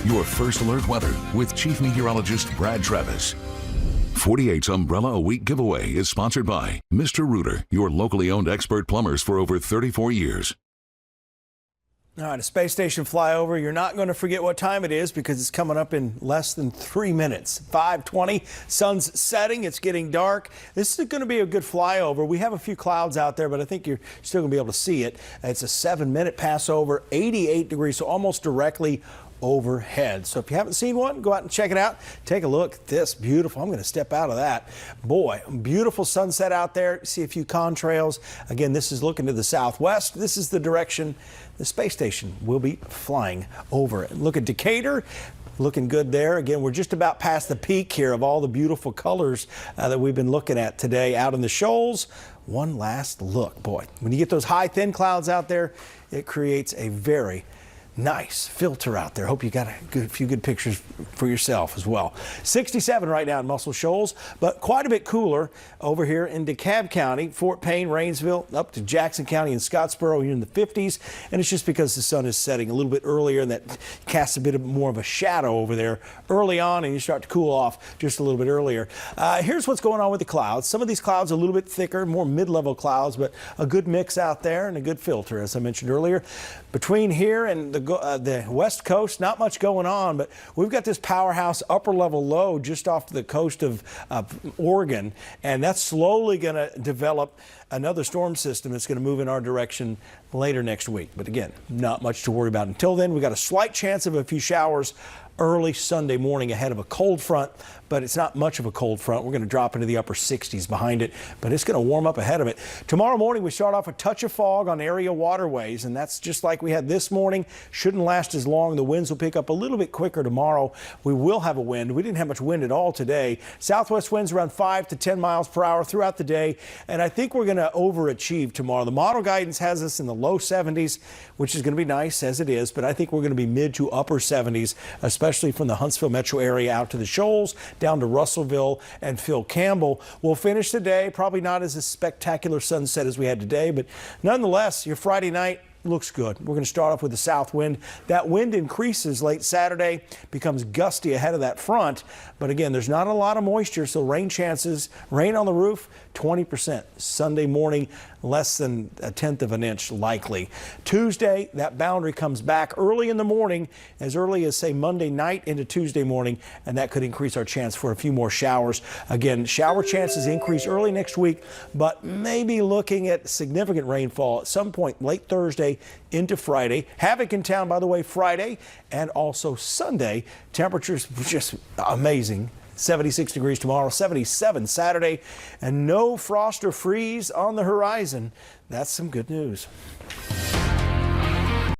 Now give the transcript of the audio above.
Your first alert weather with Chief Meteorologist Brad Travis. 48's Umbrella a Week giveaway is sponsored by Mr. Rooter, your locally owned expert plumbers for over 34 years. All right, a space station flyover. You're not going to forget what time it is because it's coming up in less than 3 minutes. 5:20, sun's setting, it's getting dark. This is going to be a good flyover. We have a few clouds out there, but I think you're still going to be able to see it. It's a 7-minute passover, 88 degrees, so almost directly overhead. So if you haven't seen one, go out and check it out. Take a look at this. Beautiful. I'm going to step out of that. Boy, beautiful sunset out there. See a few contrails. Again, this is looking to the southwest. This is the direction the space station will be flying over. Look at Decatur. Looking good there. Again, we're just about past the peak here of all the beautiful colors that we've been looking at today out in the shoals. One last look. Boy, when you get those high, thin clouds out there, it creates a very nice filter out there. Hope you got a few good pictures for yourself as well. 67 right now in Muscle Shoals, but quite a bit cooler over here in DeKalb County, Fort Payne, Rainsville, up to Jackson County and Scottsboro here in the 50s. And it's just because the sun is setting a little bit earlier and that casts a bit more of a shadow over there early on, and you start to cool off just a little bit earlier. Here's what's going on with the clouds. Some of these clouds are a little bit thicker, more mid-level clouds, but a good mix out there and a good filter, as I mentioned earlier. Between here and the west coast, not much going on, but we've got this powerhouse upper level low just off the coast of Oregon, and that's slowly going to develop another storm system that's going to move in our direction later next week. But again, not much to worry about. Until then, we've got a slight chance of a few showers early Sunday morning ahead of a cold front, but it's not much of a cold front. We're going to drop into the upper 60s behind it, but it's going to warm up ahead of it. Tomorrow morning, we start off a touch of fog on area waterways, and that's just like we had this morning. Shouldn't last as long. The winds will pick up a little bit quicker tomorrow. We will have a wind. We didn't have much wind at all today. Southwest winds around 5 to 10 miles per hour throughout the day, and I think we're going to overachieve tomorrow. The model guidance has us in the low 70s, which is going to be nice as it is, but I think we're going to be mid to upper 70s, especially from the Huntsville metro area out to the Shoals, down to Russellville and Phil Campbell. We'll finish the day, probably not as a spectacular sunset as we had today, but nonetheless, your Friday night looks good. We're going to start off with the south wind. That wind increases late Saturday, becomes gusty ahead of that front. But again, there's not a lot of moisture, so rain chances, rain on the roof, 20%. Sunday morning, less than 1/10 of an inch likely. Tuesday, that boundary comes back early in the morning, as early as, say, Monday night into Tuesday morning, and that could increase our chance for a few more showers. Again, shower chances increase early next week, but maybe looking at significant rainfall at some point late Thursday into Friday. Havoc in town, by the way, Friday and also Sunday. Temperatures just amazing. 76 degrees tomorrow, 77 Saturday, and no frost or freeze on the horizon. That's some good news.